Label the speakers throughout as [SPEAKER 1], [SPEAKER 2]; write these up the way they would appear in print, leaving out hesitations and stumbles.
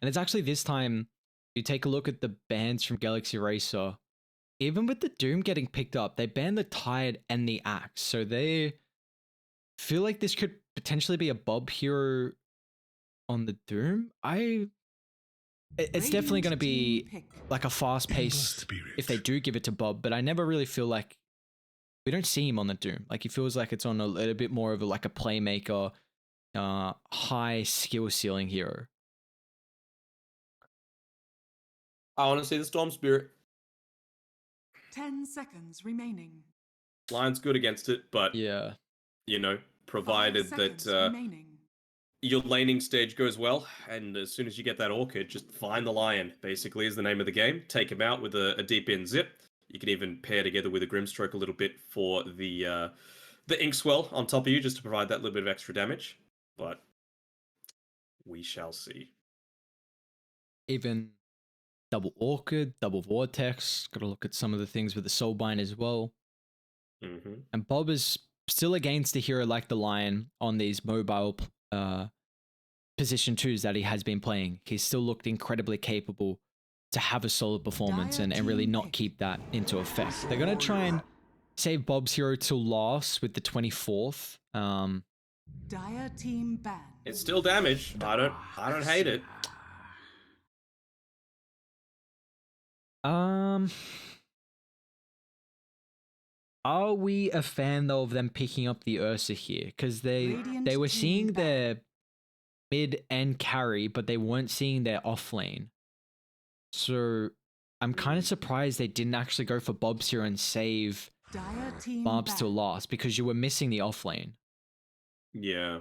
[SPEAKER 1] And it's actually this time, you take a look at the bans from Galaxy Racer. Even with the Doom getting picked up, they banned the Tide and the Axe. So they feel like this could potentially be a Bob hero on the Doom. It's definitely going to be like a fast-paced if they do give it to Bob, but I never really feel like we don't see him on the Doom. Like, he feels like it's on a little bit more of a playmaker, high skill ceiling hero.
[SPEAKER 2] I want to see the Storm Spirit.
[SPEAKER 3] 10 seconds remaining.
[SPEAKER 2] Lion's good against it, but
[SPEAKER 1] yeah,
[SPEAKER 2] you know, provided that your laning stage goes well, and as soon as you get that Orchid, just find the Lion, basically, is the name of the game. Take him out with a deep in zip. You can even pair together with a Grimstroke a little bit for the Inkswell on top of you, just to provide that little bit of extra damage. But we shall see.
[SPEAKER 1] even double Orchid, double Vortex. Got to look at some of the things with the Soulbind as well.
[SPEAKER 2] Mm-hmm.
[SPEAKER 1] And Bob is still against a hero like the Lion on these mobile position 2s that he has been playing. He's still looked incredibly capable to have a solid performance and really not keep that into effect. They're going to try and save Bob's hero till last with the 24th.
[SPEAKER 3] Dire team ban.
[SPEAKER 2] It's still damage. I don't hate it.
[SPEAKER 1] Are we a fan though of them picking up the Ursa here? Because they were seeing their mid and carry, but they weren't seeing their off lane. So I'm kind of surprised they didn't actually go for Bob's here and save Bob's till last, because you were missing the off lane.
[SPEAKER 2] Yeah.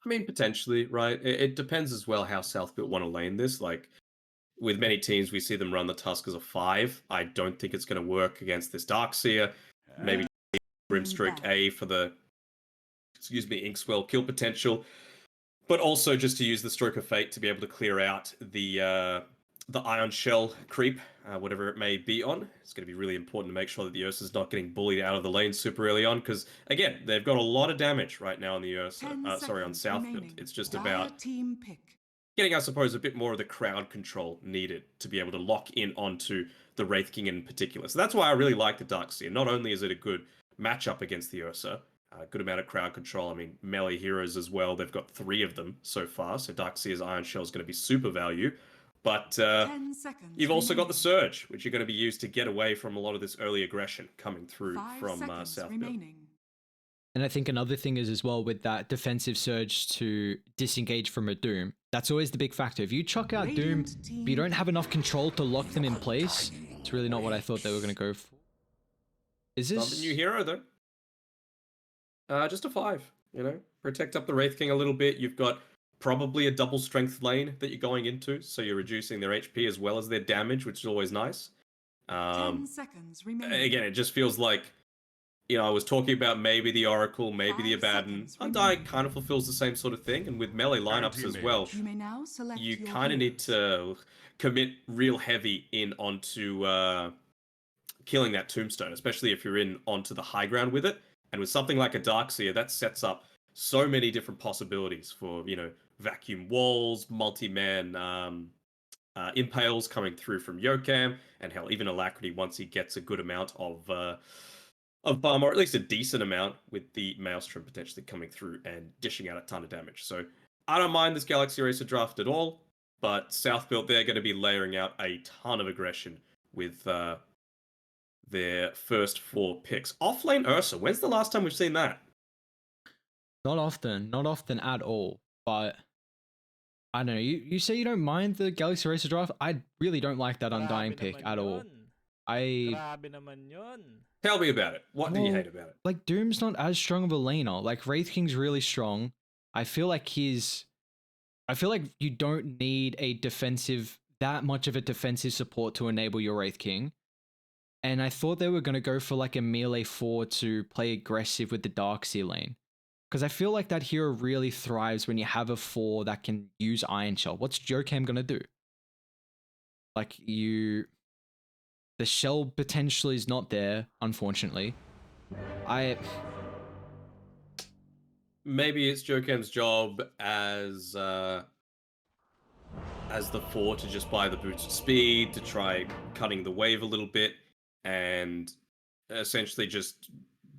[SPEAKER 2] I mean, potentially, right? It depends as well how Southbuilt want to lane this. Like, with many teams, we see them run the Tusk as a 5. I don't think it's going to work against this Darkseer. Maybe Grimstroke A for the, Inkswell kill potential. But also just to use the Stroke of Fate to be able to clear out the Ion Shell creep, whatever it may be on. It's going to be really important to make sure that the Ursa's not getting bullied out of the lane super early on, because, again, they've got a lot of damage right now on the Ursa. On Southfield. It's just about getting, I suppose, a bit more of the crowd control needed to be able to lock in onto the Wraith King in particular. So that's why I really like the Darkseer. Not only is it a good matchup against the Ursa, a good amount of crowd control. I mean, melee heroes as well. They've got 3 of them so far, so Darkseer's Iron Shell is going to be super value. But you've also got the Surge, which are going to be used to get away from a lot of this early aggression coming through from Southfield.
[SPEAKER 1] And I think another thing is as well with that defensive Surge to disengage from a Doom. That's always the big factor. If you chuck out Doom, but you don't have enough control to lock them in place, it's really not what I thought they were going to go for. Is this
[SPEAKER 2] not a new hero though? Just a 5, you know? Protect up the Wraith King a little bit. You've got probably a double strength lane that you're going into, so you're reducing their HP as well as their damage, which is always nice.
[SPEAKER 3] 10 seconds remaining.
[SPEAKER 2] Again, it just feels like, you know, I was talking about maybe the Oracle, maybe the Abaddon. Undyne kind of fulfills the same sort of thing, and with melee lineups as well, you kind of need to commit real heavy in onto killing that Tombstone, especially if you're in onto the high ground with it. And with something like a Darkseer, that sets up so many different possibilities for, you know, vacuum walls, multi-man impales coming through from Yokam, and hell, even Alacrity once he gets a good amount of farm, or at least a decent amount, with the Maelstrom potentially coming through and dishing out a ton of damage. So I don't mind this Galaxy Racer draft at all, but Southbuilt, they're going to be layering out a ton of aggression with their first 4 picks. Offlane Ursa, when's the last time we've seen that?
[SPEAKER 1] Not often at all. But I don't know. You say you don't mind the Galaxy Racer draft. I really don't like that Undying pick at all.
[SPEAKER 2] Tell me about it. What do you hate about it?
[SPEAKER 1] Like, Doom's not as strong of a laner. Like, Wraith King's really strong. I feel like you don't need that much of a defensive support to enable your Wraith King. And I thought they were going to go for like a melee 4 to play aggressive with the Darkseer lane. Because I feel like that hero really thrives when you have a 4 that can use Iron Shell. What's Jokam going to do? Like, the shell potentially is not there, unfortunately.
[SPEAKER 2] Maybe it's Jokam's job as as the 4 to just buy the boosted speed, to try cutting the wave a little bit, and essentially just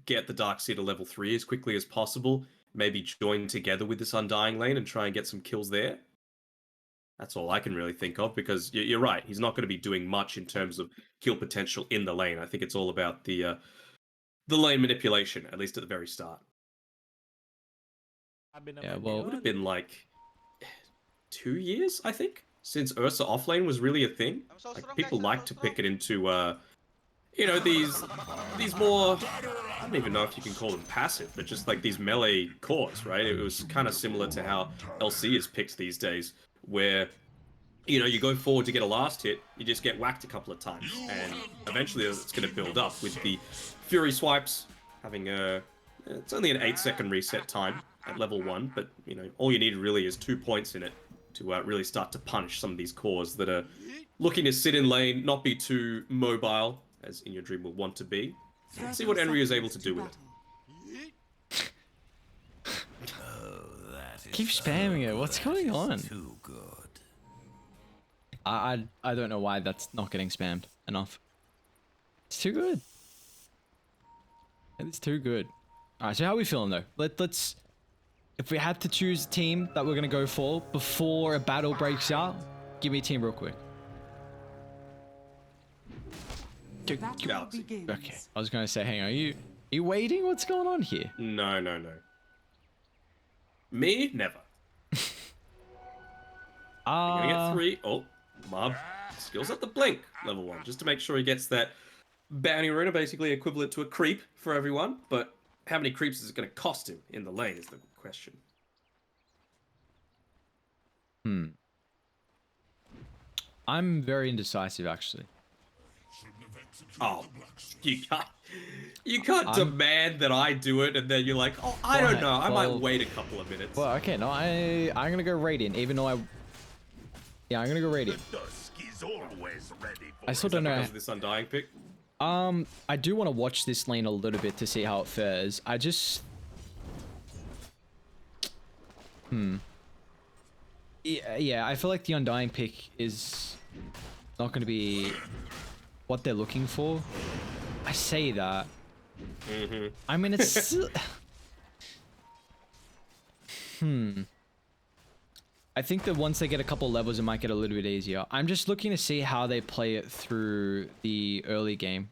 [SPEAKER 2] get the Darkseer to level 3 as quickly as possible. Maybe join together with this Undying lane and try and get some kills there. That's all I can really think of, because you're right. He's not going to be doing much in terms of kill potential in the lane. I think it's all about the lane manipulation, at least at the very start.
[SPEAKER 1] Yeah, well,
[SPEAKER 2] It would have been like 2 years, I think, since Ursa offlane was really a thing. Like, people like to pick it into you know, these more, I don't even know if you can call them passive, but just like these melee cores, right? It was kind of similar to how LC is picked these days, where, you know, you go forward to get a last hit, you just get whacked a couple of times, and eventually it's going to build up with the Fury swipes having it's only an 8-second reset time at level 1, but, you know, all you need really is 2 points in it to really start to punish some of these cores that are looking to sit in lane, not be too mobile, as In Your Dream will want to be. See what Enryu is able to do with it.
[SPEAKER 1] Keep spamming it. What's going on?
[SPEAKER 4] Too good.
[SPEAKER 1] I don't know why that's not getting spammed enough. It's too good. It's too good. All right, so how are we feeling though? Let's. If we had to choose a team that we're gonna go for before a battle breaks out, give me a team real quick.
[SPEAKER 3] Battle begins.
[SPEAKER 1] Okay, I was gonna say, hang on, are you waiting? What's going on here?
[SPEAKER 2] No. Me? Never. You're gonna get 3. Oh, Mob. Skills at the blink, level 1, just to make sure he gets that bounty runa, basically equivalent to a creep for everyone. But how many creeps is it gonna cost him in the lane is the question.
[SPEAKER 1] I'm very indecisive actually.
[SPEAKER 2] Oh, you can't demand that I do it, and then you're like, oh, I don't know, I might wait a couple of minutes.
[SPEAKER 1] Well, okay, no, I'm gonna go Radiant, even though yeah, I'm gonna go Radiant. I still don't know.
[SPEAKER 2] Because of this Undying pick.
[SPEAKER 1] I do want to watch this lane a little bit to see how it fares. I just, yeah, I feel like the Undying pick is not going to be what they're looking for. I say that. I mean, it's still... I think that once they get a couple levels, it might get a little bit easier. I'm just looking to see how they play it through the early game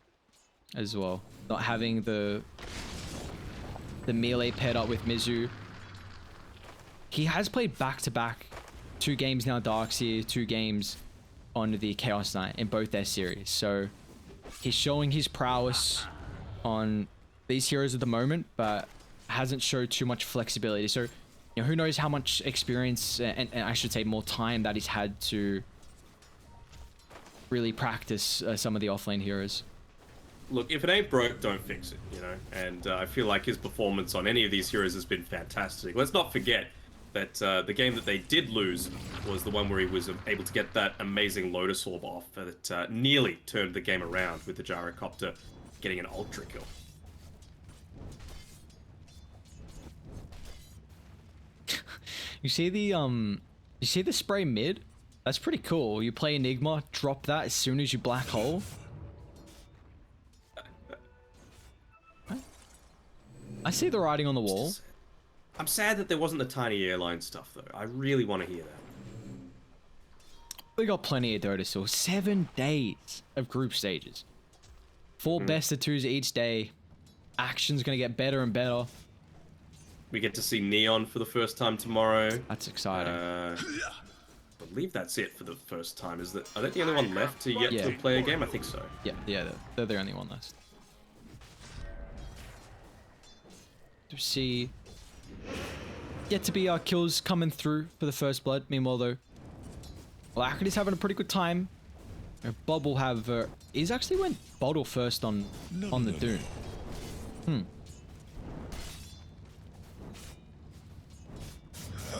[SPEAKER 1] as well. Not having the melee paired up with Mizu. He has played back-to-back 2 games now Darkseer, 2 games on the Chaos Knight in both their series. So he's showing his prowess on these heroes at the moment, but hasn't showed too much flexibility. So, you know, who knows how much experience and I should say more time that he's had to really practice some of the offlane heroes.
[SPEAKER 2] Look, if it ain't broke, don't fix it, you know? And I feel like his performance on any of these heroes has been fantastic. Let's not forget that the game that they did lose was the one where he was able to get that amazing Lotus Orb off that nearly turned the game around with the Gyrocopter getting an Ultra kill.
[SPEAKER 1] You see the spray mid? That's pretty cool. You play Enigma, drop that as soon as you black hole. I see the writing on the wall.
[SPEAKER 2] I'm sad that there wasn't the tiny airline stuff though. I really want to hear that.
[SPEAKER 1] We got plenty of Dota still. 7 days of group stages. 4 best of 2s each day. Action's gonna get better and better.
[SPEAKER 2] We get to see Neon for the first time tomorrow.
[SPEAKER 1] That's exciting.
[SPEAKER 2] I believe that's it for the first time. Are they the only one left to yet to play a game? I think so.
[SPEAKER 1] Yeah, they're the only one left. To see yet to be our kills coming through for the first blood. Meanwhile though, Alacrity's having a pretty good time. Bob will have he's actually went bottle first on the Dune.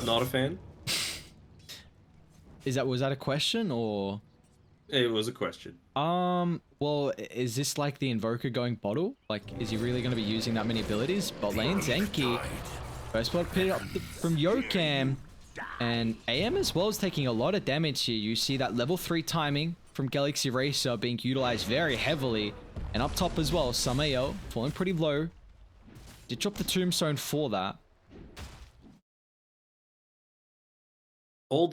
[SPEAKER 2] Not a fan.
[SPEAKER 1] Was that a question or?
[SPEAKER 2] It was a question.
[SPEAKER 1] Well, is this like the Invoker going bottle? Like, is he really going to be using that many abilities? Bot lane, Zenki. First blood pit up from Yokam. And AM as well is taking a lot of damage here. You see that level 3 timing from Galaxy Racer being utilized very heavily. And up top as well, Samael falling pretty low. Did drop the tombstone for that.
[SPEAKER 2] All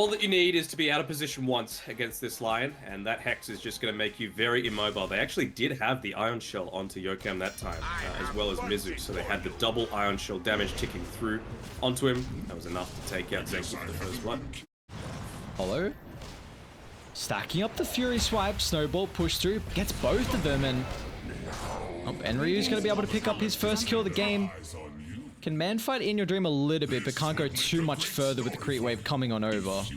[SPEAKER 2] that you need is to be out of position once against this Lion, and that Hex is just going to make you very immobile. They actually did have the Ion Shell onto Yokem that time, as well as Mizu, so they had the double Ion Shell damage ticking through onto him. That was enough to take out Zenki for the first blood.
[SPEAKER 1] Hollow. Stacking up the Fury Swipe, Snowball push through, gets both of them, and Enryu's going to be able to pick up his first kill of the game. Can man fight in your dream a little bit, but can't go too much further with the creep wave coming on over.
[SPEAKER 2] I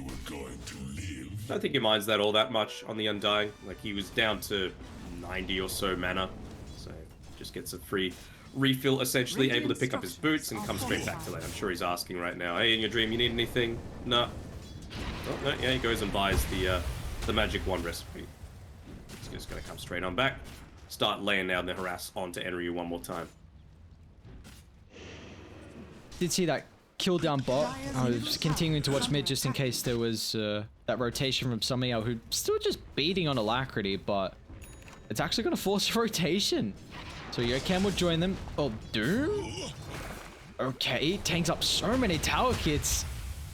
[SPEAKER 2] don't think he minds that all that much on the Undying. Like, he was down to 90 or so mana, so just gets a free refill, essentially, able to pick up his boots and come straight back to lane. I'm sure he's asking right now, hey, in your dream, you need anything? No. Oh, no, yeah, he goes and buys the magic wand recipe. He's just going to come straight on back, start laying down the harass onto Enryu one more time.
[SPEAKER 1] Did see that kill down bot. I was continuing to watch mid just in case there was that rotation from Samael, who still just beating on Alacrity, but it's actually going to force a rotation. So Yokem will join them. Oh, Doom? Okay, tanks up so many tower kits.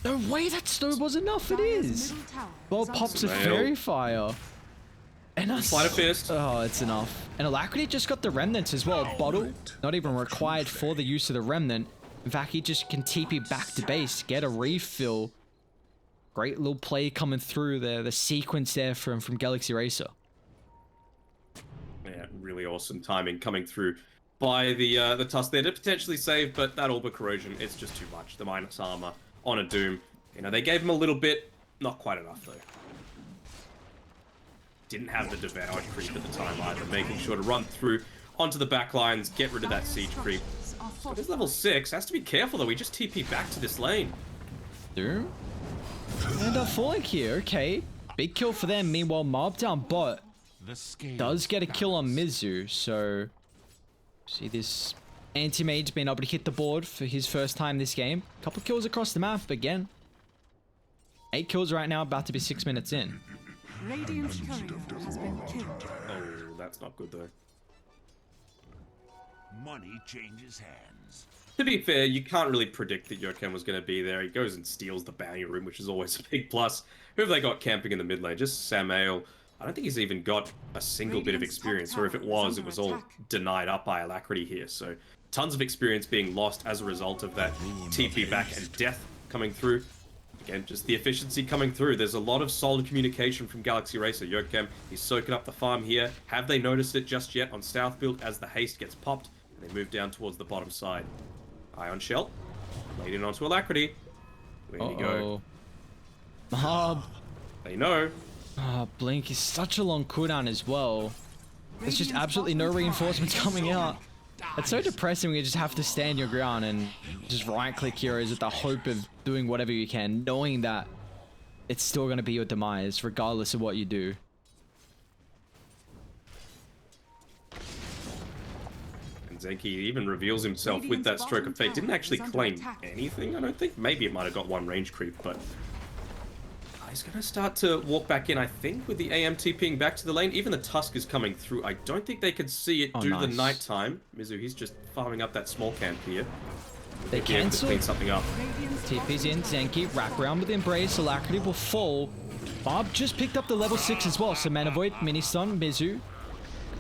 [SPEAKER 1] No way that Snowball's enough, it is. Well, pops a Fairy Fire. And a
[SPEAKER 2] Sleight of Fist.
[SPEAKER 1] Oh, it's enough. And Alacrity just got the Remnants as well. Bottle, not even required for the use of the Remnant. In fact, he just can TP back to base, get a refill. Great little play coming through there. The sequence there from Galaxy Racer.
[SPEAKER 2] Yeah, really awesome timing coming through by the Tusk there to potentially save, but that Orb of Corrosion, it's just too much. The minus armor on a Doom. You know, they gave him a little bit, not quite enough though. Didn't have the Devour creep at the time either, making sure to run through onto the back lines, get rid of that siege creep. But he's level 6, has to be careful though, we just TP back to this lane.
[SPEAKER 1] Doom? And falling here, okay. Big kill for them, meanwhile Mob down bot does get a kill on Mizu, so... See this anti-mage being able to hit the board for his first time this game. Couple kills across the map again. 8 kills right now, about to be 6 minutes in.
[SPEAKER 3] Radiant's courier has been killed.
[SPEAKER 2] Oh, that's not good though.
[SPEAKER 4] Money changes hands.
[SPEAKER 2] To be fair, you can't really predict that Yokem was going to be there. He goes and steals the bounty room, which is always a big plus. Who have they got camping in the mid lane? Just Samael. I don't think he's even got a single bit of experience, or if it was all denied up by Alacrity here. So tons of experience being lost as a result of that TP back and death coming through. Again, just the efficiency coming through. There's a lot of solid communication from Galaxy Racer. Yokem, he's soaking up the farm here. Have they noticed it just yet on South build as the haste gets popped? And they move down towards the bottom side. Ion Shell. Laid in onto Alacrity. Where do you go?
[SPEAKER 1] Mob.
[SPEAKER 2] They know.
[SPEAKER 1] Blink is such a long cooldown as well. There's just absolutely no reinforcements coming out. It's so depressing when you just have to stand your ground and just right-click heroes with the hope of doing whatever you can, knowing that it's still going to be your demise, regardless of what you do.
[SPEAKER 2] And Zenki even reveals himself with that stroke of fate. Didn't actually claim anything, I don't think. Maybe it might have got one range creep, but... he's going to start to walk back in, I think, with the AM TPing back to the lane. Even the Tusk is coming through. I don't think they could see it due to the nighttime. Mizu, he's just farming up that small camp here.
[SPEAKER 1] They cancel.
[SPEAKER 2] Clean something up.
[SPEAKER 1] TP's in, Zenki, wrap around with Embrace, Alacrity will fall. Bob just picked up the level 6 as well, so Mana Void, Mini Stun, Mizu.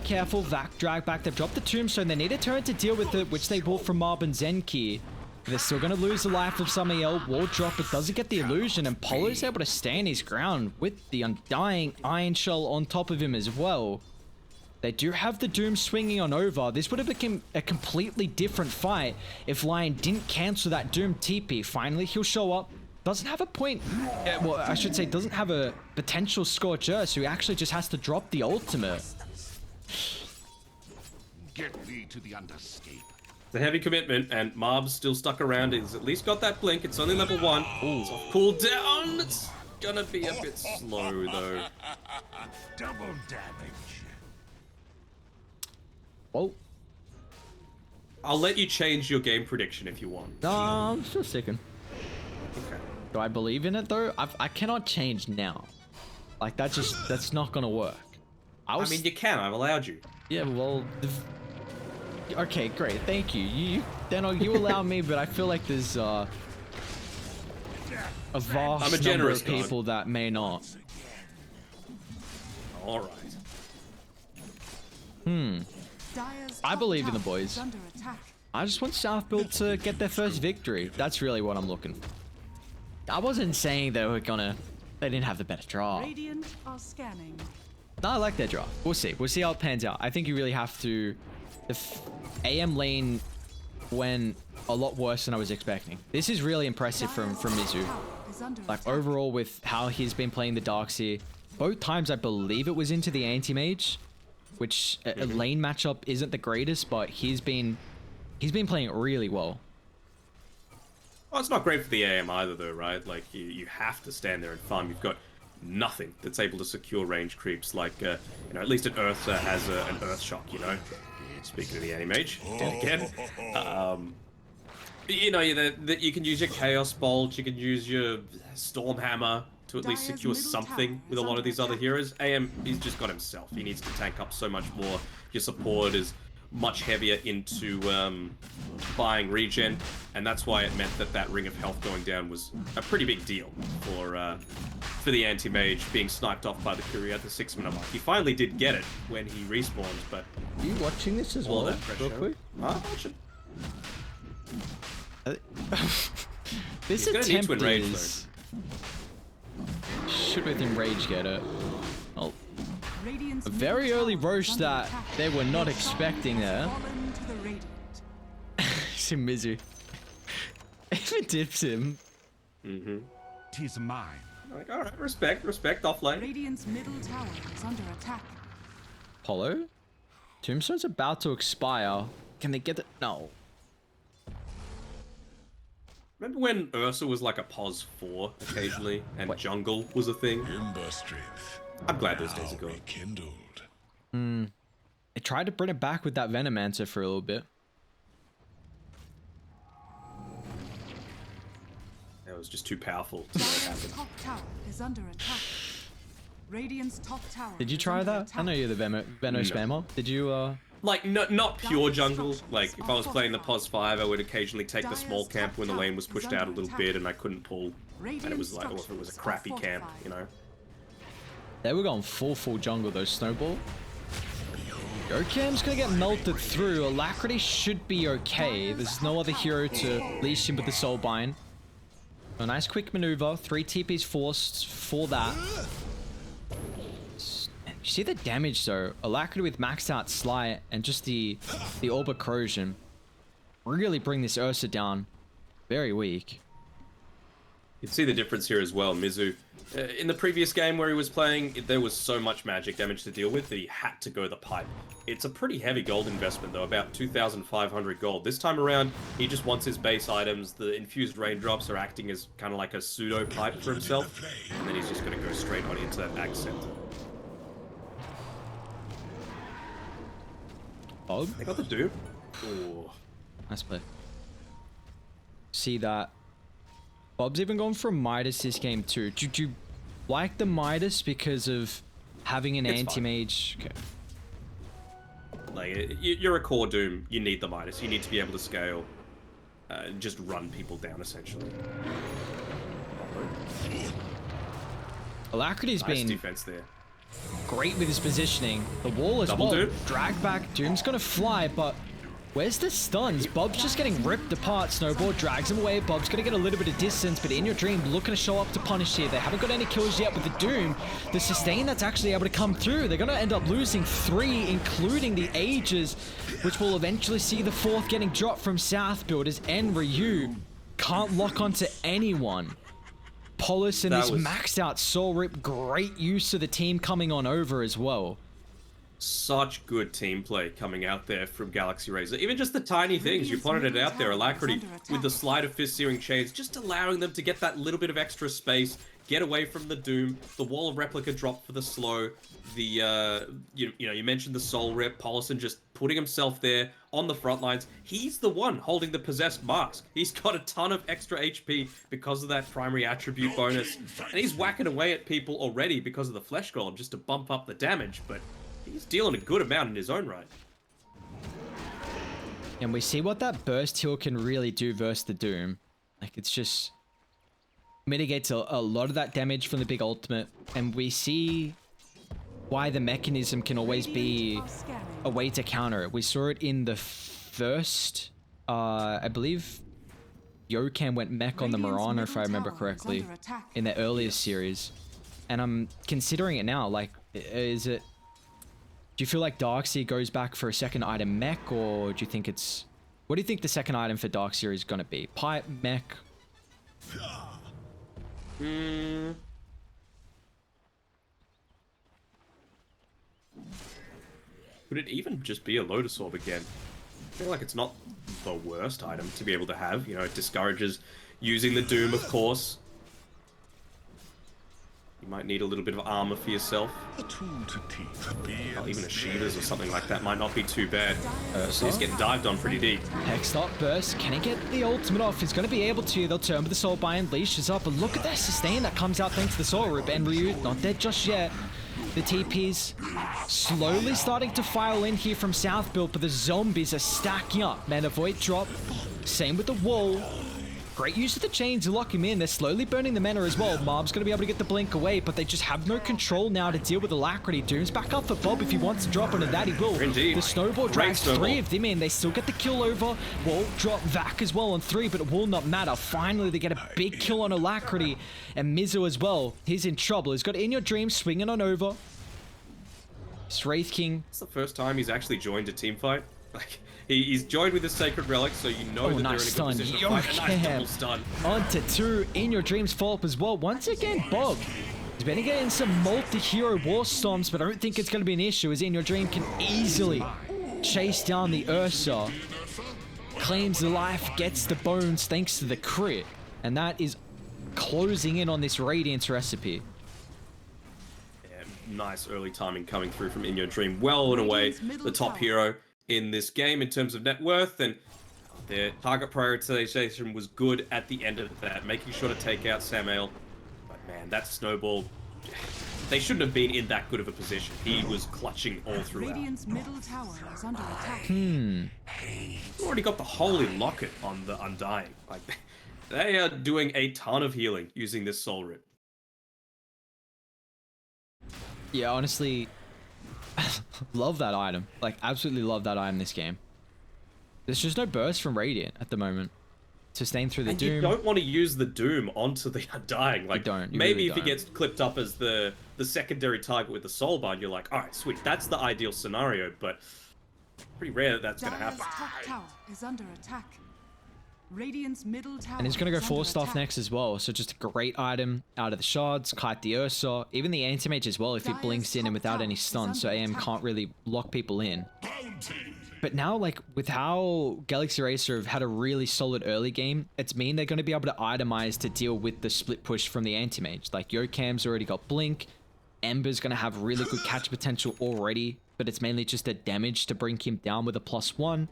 [SPEAKER 1] Careful, Vac, drag back, they've dropped the Tombstone, they need a turn to deal with it, which they bought from Mob and Zenki. They're still going to lose the life of Samael. Wall drop, but doesn't get the illusion, and Polo's able to stand his ground with the Undying Iron Shell on top of him as well. They do have the Doom swinging on over. This would have become a completely different fight if Lion didn't cancel that Doom TP. Finally, he'll show up. Doesn't have a point. Well, I should say, doesn't have a potential Scorch Earth, so he actually just has to drop the ultimate.
[SPEAKER 4] Get thee to the underscape.
[SPEAKER 2] It's a heavy commitment, and Mob's still stuck around. He's at least got that blink. It's only level 1. It's off cooldown. It's gonna be a bit slow, though.
[SPEAKER 4] Double damage.
[SPEAKER 1] Whoa.
[SPEAKER 2] I'll let you change your game prediction if you want.
[SPEAKER 1] No, I'm still sticking.
[SPEAKER 2] Okay.
[SPEAKER 1] Do I believe in it though? I cannot change now. Like that's not gonna work.
[SPEAKER 2] I mean, you can. I've allowed you.
[SPEAKER 1] Yeah, well, okay, great, thank you. Danog, you allow me, but I feel like there's a vast number of people that may not.
[SPEAKER 2] All right.
[SPEAKER 1] I believe in the boys. I just want South Build to get their first victory. That's really what I'm looking for. I wasn't saying they didn't have the better draw.
[SPEAKER 3] Radiant are scanning.
[SPEAKER 1] No, I like their draw. We'll see. We'll see how it pans out. I think you really have to. If AM lane went a lot worse than I was expecting. This is really impressive from Mizu. Like overall with how he's been playing the Darkseer. Both times I believe it was into the anti-mage, which a lane matchup isn't the greatest, but he's been playing it really well.
[SPEAKER 2] Well, it's not great for the AM either, though, right? Like, you have to stand there and farm. You've got nothing that's able to secure range creeps. Like, you know, at least an Earther has an Earth Shock, you know? Speaking of the anti-mage, again. You know, that you can use your Chaos Bolt, you can use your Storm Hammer to at least secure something with a lot of these other heroes. AM, he's just got himself. He needs to tank up so much more. Your support is much heavier into buying regen, and that's why it meant that Ring of Health going down was a pretty big deal for the anti-mage being sniped off by the Courier at the 6-minute mark. He finally did get it when he respawns, but...
[SPEAKER 1] Are you watching this as well, real quick?
[SPEAKER 2] I'm watching.
[SPEAKER 1] This attempt is... Should within rage get it. Oh. A very early roast that they were not expecting there. See Mizu. Even dips him.
[SPEAKER 2] Mm-hmm.
[SPEAKER 4] 'Tis mine.
[SPEAKER 2] Like, alright, respect offlane.
[SPEAKER 3] Radiant's middle tower is under attack.
[SPEAKER 1] Apollo? Tombstone's about to expire. Can they get it? No.
[SPEAKER 2] Remember when Ursa was like a POS 4 occasionally, and jungle was a thing?
[SPEAKER 4] Ember strength.
[SPEAKER 2] I'm glad those days are gone.
[SPEAKER 4] Rekindled.
[SPEAKER 1] They tried to bring it back with that Venomancer for a little bit.
[SPEAKER 2] That was just too powerful to let it happen.
[SPEAKER 3] Top tower is under attack. Radiant's top tower.
[SPEAKER 1] Did you
[SPEAKER 3] is
[SPEAKER 1] try
[SPEAKER 3] under
[SPEAKER 1] that?
[SPEAKER 3] attack.
[SPEAKER 1] I know you're the Veno spammer. Did you,
[SPEAKER 2] Like, not pure jungle. Like, if I was playing the POS 5, I would occasionally take the small camp when the lane was pushed out a little bit and I couldn't pull. And it was like, or if it was a crappy camp, you know?
[SPEAKER 1] They were going full jungle though, Snowball. Yokam's gonna get melted through. Alacrity should be okay. There's no other hero to leash him with the Soulbind. A nice quick maneuver. 3 TPs forced for that. You see the damage though. Alacrity with maxed out Slight and just the Orb of Corrosion really bring this Ursa down. Very weak.
[SPEAKER 2] You can see the difference here as well. Mizu, in the previous game where he was playing, there was so much magic damage to deal with that he had to go the pipe. It's a pretty heavy gold investment though, about 2,500 gold. This time around, he just wants his base items. The infused raindrops are acting as kind of like a pseudo pipe for himself, and then he's just going to go straight on into that Axe Center.
[SPEAKER 1] Bob?
[SPEAKER 2] They got the Doom. Ooh.
[SPEAKER 1] Nice play. See that. Bob's even gone for Midas this game too. Do you like the Midas because of having an anti-mage? Okay.
[SPEAKER 2] Like, you're a core Doom. You need the Midas. You need to be able to scale. Just run people down, essentially.
[SPEAKER 1] Alacrity's
[SPEAKER 2] Nice
[SPEAKER 1] been
[SPEAKER 2] defense there.
[SPEAKER 1] great with his positioning. The wall as
[SPEAKER 2] Double
[SPEAKER 1] well.
[SPEAKER 2] Doom.
[SPEAKER 1] Drag back. Doom's gonna fly, but where's the stuns? Bob's just getting ripped apart. Snowball drags him away. Bob's gonna get a little bit of distance, but In Your Dream looking to show up to punish here. They haven't got any kills yet with the Doom. The sustain that's actually able to come through. They're gonna end up losing 3, including the Ages, which will eventually see the 4th getting dropped from South Builders. And Ryu can't lock onto anyone. Polis and this maxed out Soul Rip, great use of the team coming on over as well.
[SPEAKER 2] such good team play coming out there from Galaxy Razor. Even just the tiny things, you pointed it out there, Alacrity with the Sleight of Fist Searing Shades, just allowing them to get that little bit of extra space, get away from the Doom, the Wall of Replica drop for the slow, the, you mentioned the Soul Rip, Paulson just putting himself there on the front lines. He's the one holding the Possessed Mask. He's got a ton of extra HP because of that primary attribute bonus, and he's whacking away at people already because of the Flesh Golem just to bump up the damage, but he's dealing a good amount in his own right.
[SPEAKER 1] And we see what that burst heal can really do versus the Doom. Like, it's just mitigates a lot of that damage from the big ultimate, and we see why the mechanism can always be a way to counter it. We saw it in the first, I believe Yokam went mech on the Mirana, if I remember correctly, in the earliest series. And I'm considering it now, like, is it... Do you feel like Darkseer goes back for a second item mech, or do you think it's... What do you think the second item for Darkseer is going to be? Pipe, mech?
[SPEAKER 2] Could it even just be a Lotus Orb again? I feel like it's not the worst item to be able to have. You know, it discourages using the Doom, of course. You might need a little bit of armor for yourself. Well, even a Shiva's or something like that might not be too bad. So he's getting dived on pretty deep.
[SPEAKER 1] Hextop burst. Can he get the ultimate off? He's going to be able to. They'll turn with the Soul Bind, leashes up, but look at that sustain that comes out thanks to the Soul Rip. And Ryu, not dead just yet. The TP's slowly starting to file in here from South Build, but the zombies are stacking up. Mana Void drop. Same with the wall. Great use of the chain to lock him in. They're slowly burning the mana as well. Mob's going to be able to get the blink away, but they just have no control now to deal with Alacrity. Doom's back up for Bob. If he wants to drop onto that, he will.
[SPEAKER 2] Indeed.
[SPEAKER 1] The snowball drags three of them in. They still get the kill over. Wall drop Vac as well on 3, but it will not matter. Finally, they get a big kill on Alacrity. And Mizu as well. He's in trouble. He's got In Your Dream swinging on over. It's Wraith King.
[SPEAKER 2] It's the first time he's actually joined a team fight. Like, he's joined with the Sacred Relic, so you know that
[SPEAKER 1] nice
[SPEAKER 2] they're in a good position to fight. A nice double stun.
[SPEAKER 1] On to 2. In Your Dreams follow up as well. Once again, Bob. He's been getting some multi-hero war storms, but I don't think it's going to be an issue, as In Your Dream can easily chase down the Ursa. Claims the life, gets the bones thanks to the crit. And that is closing in on this Radiance recipe.
[SPEAKER 2] Nice early timing coming through from In Your Dream. Well and away the top hero in this game in terms of net worth, and their target prioritization was good at the end of that, making sure to take out Samael. But man, that snowball, they shouldn't have been in that good of a position. He was clutching all throughout.
[SPEAKER 3] Radiant's middle tower is under attack.
[SPEAKER 2] He's already got the Holy Locket on the Undying. Like, they are doing a ton of healing using this Soul Rip.
[SPEAKER 1] Yeah, honestly, love that item. Like, absolutely love that item this game. There's just no burst from Radiant at the moment. Sustain through the
[SPEAKER 2] and
[SPEAKER 1] Doom.
[SPEAKER 2] You don't want to use the Doom onto the Undying. Like,
[SPEAKER 1] you
[SPEAKER 2] maybe
[SPEAKER 1] really
[SPEAKER 2] if he gets clipped up as the secondary target with the Soul Bind, you're like, alright, sweet, that's the ideal scenario, but pretty rare that that's going to happen.
[SPEAKER 3] Top tower is under attack. Radiant's middle tower.
[SPEAKER 1] And he's going to go
[SPEAKER 3] is
[SPEAKER 1] 4
[SPEAKER 3] under
[SPEAKER 1] staff
[SPEAKER 3] attack.
[SPEAKER 1] next as well. So just a great item out of the shards. Kite the Ursa. Even the anti-mage as well if he blinks in and without any stun. So AM can't really lock people in. But now, like, with how Galaxy Racer have had a really solid early game, it's mean they're going to be able to itemize to deal with the split push from the anti-mage. Like, Yokam's already got blink. Ember's going to have really good catch potential already. But it's mainly just a damage to bring him down with a +1.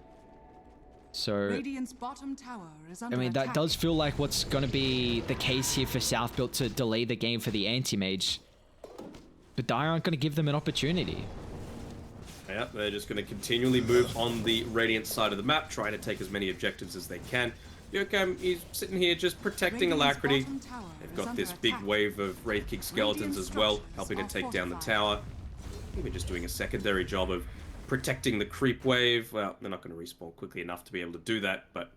[SPEAKER 1] So,
[SPEAKER 3] Radiant's bottom tower is under
[SPEAKER 1] I mean, that
[SPEAKER 3] attack.
[SPEAKER 1] does feel like what's going to be the case here for South Built to delay the game for the anti-mage. But Dire aren't going to give them an opportunity.
[SPEAKER 2] Yeah, they're just going to continually move on the Radiant side of the map, trying to take as many objectives as they can. Yokam is sitting here just protecting
[SPEAKER 3] Radiant's
[SPEAKER 2] Alacrity.
[SPEAKER 3] bottom tower
[SPEAKER 2] They've
[SPEAKER 3] is
[SPEAKER 2] got
[SPEAKER 3] under
[SPEAKER 2] this big
[SPEAKER 3] attack.
[SPEAKER 2] wave of Wraith King skeletons as well,
[SPEAKER 3] Radiant
[SPEAKER 2] helping to
[SPEAKER 3] structures
[SPEAKER 2] take down the
[SPEAKER 3] are
[SPEAKER 2] tower. Even just doing a secondary job of protecting the creep wave. Well, they're not going to respawn quickly enough to be able to do that, but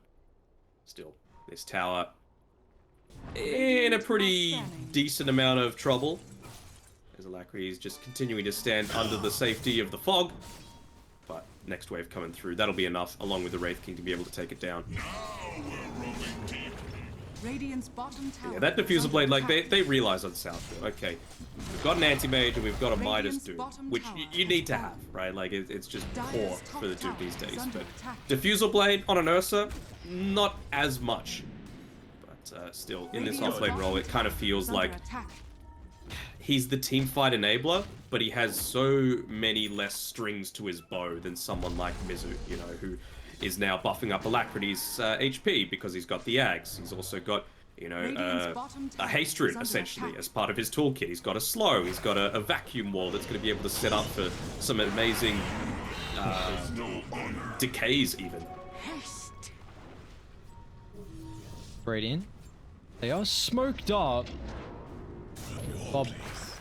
[SPEAKER 2] still, this tower in a pretty decent amount of trouble. As Alacrity is just continuing to stand under the safety of the fog. But next wave coming through, that'll be enough, along with the Wraith King, to be able to take it down.
[SPEAKER 3] Radiant's bottom tower.
[SPEAKER 2] Yeah, that
[SPEAKER 3] is
[SPEAKER 2] diffuser
[SPEAKER 3] under
[SPEAKER 2] blade, like
[SPEAKER 3] attack.
[SPEAKER 2] they realize on Southfield, okay, we've got an anti-mage and we've got a Midas Doom, which you need to have, right? Like it's just core for the Doom these days. But diffuser blade on an Ursa, not as much. But still, in this offlane role, it kind of feels like he's the teamfight enabler, but he has so many less strings to his bow than someone like Mizu, you know, who is now buffing up Alacrity's HP because he's got the Ags. He's also got, you know, a haste root, essentially, as part of his toolkit. He's got a slow, he's got a vacuum wall that's going to be able to set up for some amazing decays, even.
[SPEAKER 1] Radiant. They are smoked up. Bob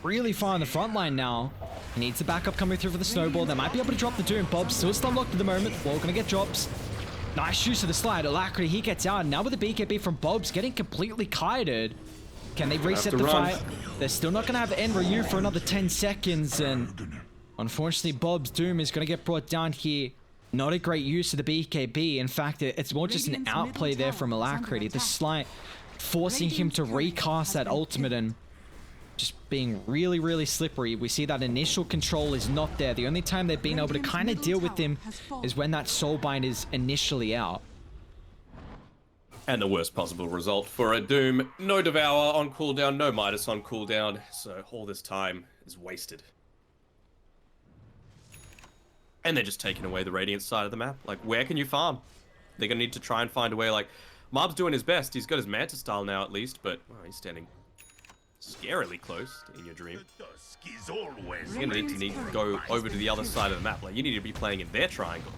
[SPEAKER 1] really far on the front line now. He needs the backup coming through for the snowball. They might be able to drop the Doom. Bob's still locked at the moment. Wall gonna get drops. Nice use of the slide. Alacrity, he gets out. Now with the BKB from Bob's getting completely kited. Can they reset the fight? They're still not gonna have Enryu for another 10 seconds. And unfortunately, Bob's Doom is gonna get brought down here. Not a great use of the BKB. In fact, it's more just an outplay there from Alacrity. The slide forcing him to recast that ultimate and just being really, really slippery. We see that initial control is not there. The only time they've been able to kind of deal with him is when that soulbind is initially out.
[SPEAKER 2] And the worst possible result for a Doom. No Devour on cooldown, no Midas on cooldown, so all this time is wasted. And they're just taking away the Radiant side of the map. Like, where can you farm? They're gonna need to try and find a way. Like, Mob's doing his best. He's got his Manta style now at least, but he's standing scarily close in your dream. You're gonna need to go over to the other side of the map. Like, you need to be playing in their triangle.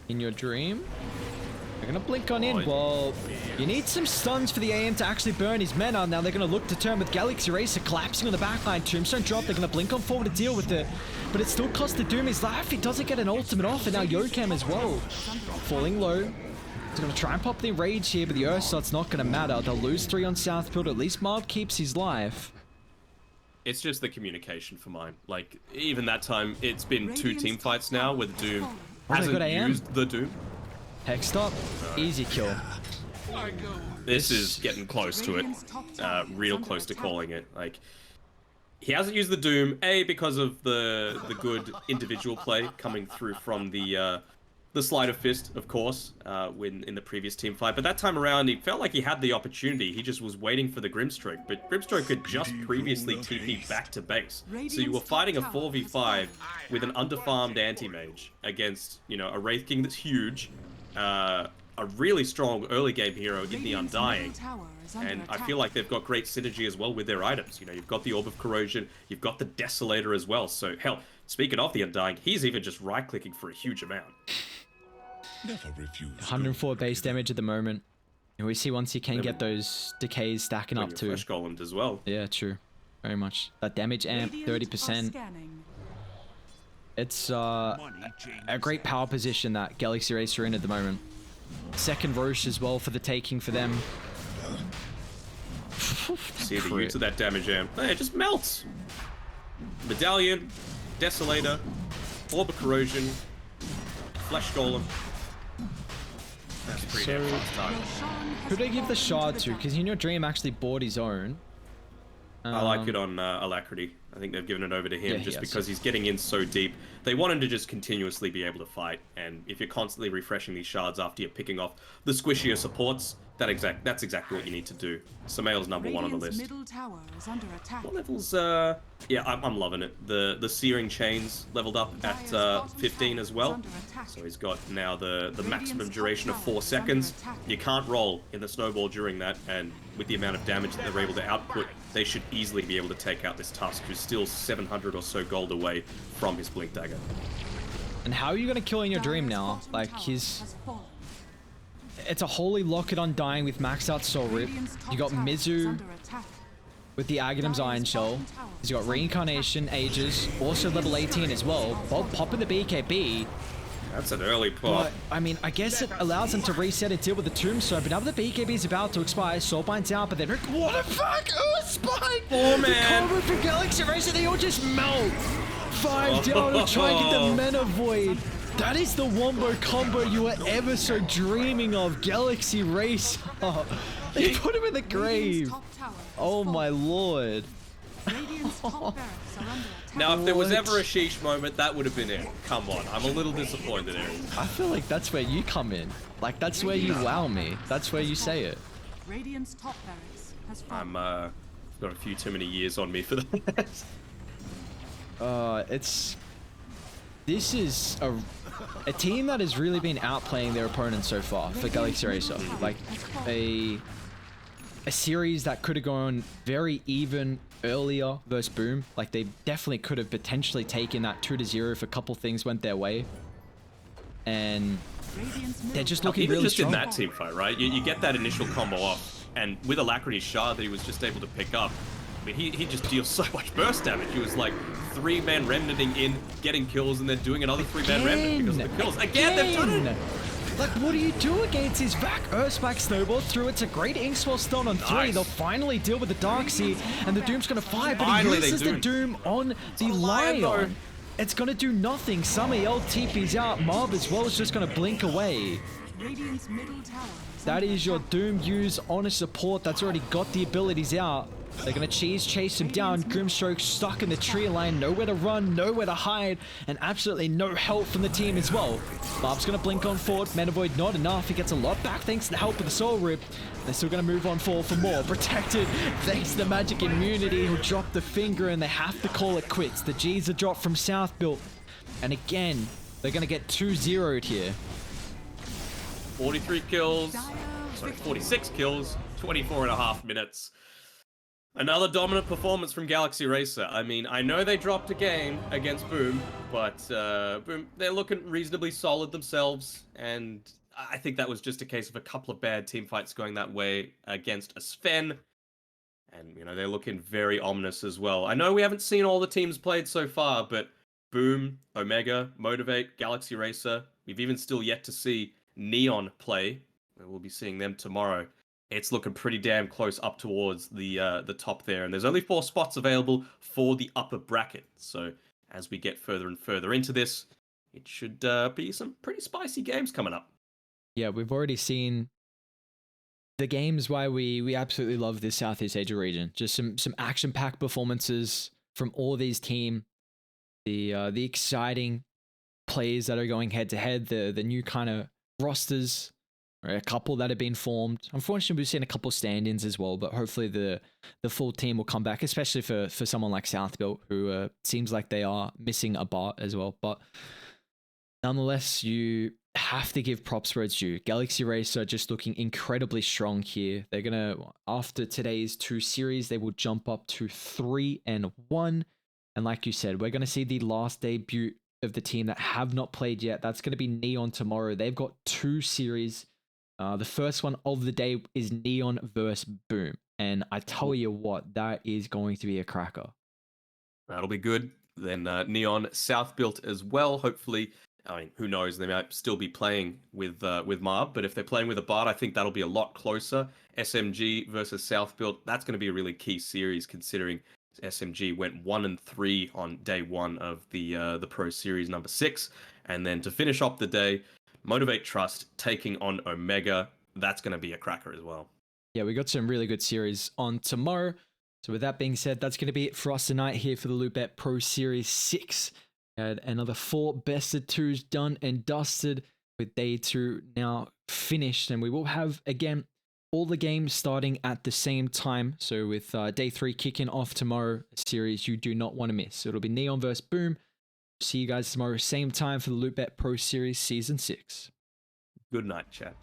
[SPEAKER 1] In your dream? They're gonna blink on in. Well, you need some stuns for the AM to actually burn his mana. Now they're gonna look to turn with Galaxy Racer collapsing on the backline. Tombstone drop. They're gonna blink on forward to deal with it. But it still costs the Doom his life. He doesn't get an ultimate off, and now Yokam as well. Falling low. He's gonna try and pop the rage here, but the Ursa, it's not gonna matter. They'll lose 3 on Southfield. At least Mob keeps his life.
[SPEAKER 2] It's just the communication for mine. Like, even that time, it's been 2 team fights now where the Doom hasn't used the Doom.
[SPEAKER 1] Hex stop. Easy kill.
[SPEAKER 2] This is getting close to it. Real close to calling it. Like, he hasn't used the Doom, A, because of the good individual play coming through from the Sleight of Fist, of course, when in the previous team fight. But that time around, he felt like he had the opportunity. He just was waiting for the Grimstroke. But Grimstroke had just previously TP'd back to base. So you were fighting a 4v5 with an underfarmed anti-mage against, you know, a Wraith King that's huge, a really strong early game hero in the Undying. And I feel like they've got great synergy as well with their items. You know, you've got the Orb of Corrosion, you've got the Desolator as well. So, hell, speaking of the Undying, he's even just right-clicking for a huge amount.
[SPEAKER 4] Never refuse.
[SPEAKER 1] 104 base damage at the moment. And we see once he can get those decays stacking up too.
[SPEAKER 2] Fresh golemed as well.
[SPEAKER 1] Yeah, true. Very much. That damage amp, 30%. It's a great power position that Galaxy Racer are in at the moment. Second Roche as well for the taking for them.
[SPEAKER 2] See the use of that damage amp. Hey, it just melts. Medallion, Desolator, Orb of Corrosion, Flesh Golem. That's pretty damn fun start.
[SPEAKER 1] Who do they give the shard to? Because in your dream actually bought his own.
[SPEAKER 2] I like it on Alacrity. I think they've given it over to him just because he's getting in so deep. They want him to just continuously be able to fight, and if you're constantly refreshing these shards after you're picking off the squishier supports, that's exactly what you need to do. Samael's number 1 on the list.
[SPEAKER 3] Middle tower is under attack.
[SPEAKER 2] What levels? Yeah, I'm loving it. The Searing Chains leveled up at 15 as well. So he's got now the maximum duration of 4 seconds. You can't roll in the snowball during that, and with the amount of damage that they're able to output, they should easily be able to take out this Tusk, who's still 700 or so gold away from his Blink Dagger.
[SPEAKER 1] And how are you going to kill in your dream now? Like, it's a holy locket Undying with maxed out Soul Rip. You got Mizu with the Aghanim's Iron Shell. He's got Reincarnation, Aegis, also level 18 as well. Bob popping the BKB.
[SPEAKER 2] That's an early pop.
[SPEAKER 1] But, I mean, I guess it allows them to reset and deal with the Tombstone, but now the BKB is about to expire, Soulbind's out, but then what the fuck? Oh, Spike!
[SPEAKER 2] Oh, man!
[SPEAKER 1] The combo for Galaxy Racer, they all just melt! 5 down to try and get the Mana Void. That is the wombo combo you were ever so dreaming of, Galaxy Racer. They put him in the
[SPEAKER 3] Radiant's
[SPEAKER 1] grave.
[SPEAKER 3] top tower has
[SPEAKER 1] Oh
[SPEAKER 3] fallen.
[SPEAKER 1] my lord.
[SPEAKER 3] Radiant's top barracks are under attack.
[SPEAKER 2] Now, if there was
[SPEAKER 1] What?
[SPEAKER 2] ever a sheesh moment, that would have been it. Come on, I'm a little disappointed, Aaron.
[SPEAKER 1] I feel like that's where you come in. Like, that's where you wow me. That's where you say it.
[SPEAKER 3] Radiant's top barracks has fallen.
[SPEAKER 2] I'm got a few too many years on me for that.
[SPEAKER 1] This is a team that has really been outplaying their opponents so far for Galaxy Racer. Like, a series that could have gone very even earlier versus Boom. Like, they definitely could have potentially taken that 2-0 if a couple things went their way. And
[SPEAKER 3] Radiant's
[SPEAKER 1] they're
[SPEAKER 3] middle
[SPEAKER 1] just
[SPEAKER 3] tower
[SPEAKER 1] looking
[SPEAKER 2] Even
[SPEAKER 1] really
[SPEAKER 2] just
[SPEAKER 1] strong.
[SPEAKER 2] in that team fight, right? You get that initial combo off, and with Alacrity's shard that he was just able to pick up, I mean, he just deals so much burst damage. He was like 3-man remnanting in, getting kills, and then doing another 3-man remnant because of the kills. Again, they've done it!
[SPEAKER 1] Like, what do you do against his back? Earthspack snowball through. It's a great Inkswell stun on 3.
[SPEAKER 2] Nice.
[SPEAKER 1] They'll finally deal with the Darkseid, and the Doom's gonna fire, but
[SPEAKER 2] Finally,
[SPEAKER 1] he
[SPEAKER 2] they
[SPEAKER 1] uses the
[SPEAKER 2] do.
[SPEAKER 1] Doom on the
[SPEAKER 2] Lion, though.
[SPEAKER 1] Lion. It's gonna do nothing. Samael TP's out. Mob as well is just gonna blink away.
[SPEAKER 3] Radiant's middle tower is
[SPEAKER 1] That
[SPEAKER 3] under
[SPEAKER 1] is your
[SPEAKER 3] attack.
[SPEAKER 1] Doom use on a support that's already got the abilities out. They're gonna chase him down. Grimstroke stuck in the tree line, nowhere to run, nowhere to hide, and absolutely no help from the team as well. Barb's gonna blink on forward. Metavoid not enough. He gets a lot back thanks to the help of the Soul Rip. They're still gonna move on forward for more. Protected thanks to the magic immunity. He'll drop the finger and they have to call it quits. The G's are dropped from South Built. And again, they're gonna get 2-0'd here.
[SPEAKER 2] 43 kills,
[SPEAKER 3] Dire
[SPEAKER 2] sorry,
[SPEAKER 3] victory.
[SPEAKER 2] 46 kills, 24.5 minutes. Another dominant performance from Galaxy Racer. I mean, I know they dropped a game against Boom, but Boom, they're looking reasonably solid themselves, and I think that was just a case of a couple of bad team fights going that way against a Sven, and, you know, they're looking very ominous as well. I know we haven't seen all the teams played so far, but Boom, Omega, Motivate, Galaxy Racer, we've even still yet to see Neon play. We'll be seeing them tomorrow. It's looking pretty damn close up towards the top there, and there's only 4 spots available for the upper bracket. So as we get further and further into this, it should be some pretty spicy games coming up.
[SPEAKER 1] Yeah, we've already seen the games why we absolutely love this Southeast Asia region. Just some action-packed performances from all these teams. The exciting players that are going head-to-head, the new kind of rosters. Right, a couple that have been formed. Unfortunately, we've seen a couple stand-ins as well, but hopefully the full team will come back, especially for someone like Southbuilt, who seems like they are missing a Bart as well. But nonetheless, you have to give props where it's due. Galaxy Racer just looking incredibly strong here. They're gonna, after today's 2 series, they will jump up to 3-1. And like you said, we're gonna see the last debut of the team that have not played yet. That's gonna be Neon tomorrow. They've got 2 series. The first one of the day is Neon versus Boom. And I tell you what, that is going to be a cracker.
[SPEAKER 2] That'll be good. Then Neon South Built as well. Hopefully, I mean, who knows? They might still be playing with Marb, but if they're playing with a Bard, I think that'll be a lot closer. SMG versus South Built. That's going to be a really key series, considering SMG went 1-3 on day 1 of the Pro Series number 6, and then to finish up the day, Motivate Trust taking on Omega. That's going to be a cracker as well.
[SPEAKER 1] Yeah, we got some really good series on tomorrow. So with that being said, that's going to be it for us tonight here for the Loopbet Pro Series 6. Had another 4 best of 2s done and dusted, with day 2 now finished. And we will have, again, all the games starting at the same time. So with day 3 kicking off tomorrow, a series you do not want to miss. So it'll be Neon versus Boom. See you guys tomorrow, same time for the Loopbet Pro Series Season 6.
[SPEAKER 2] Good night, chat.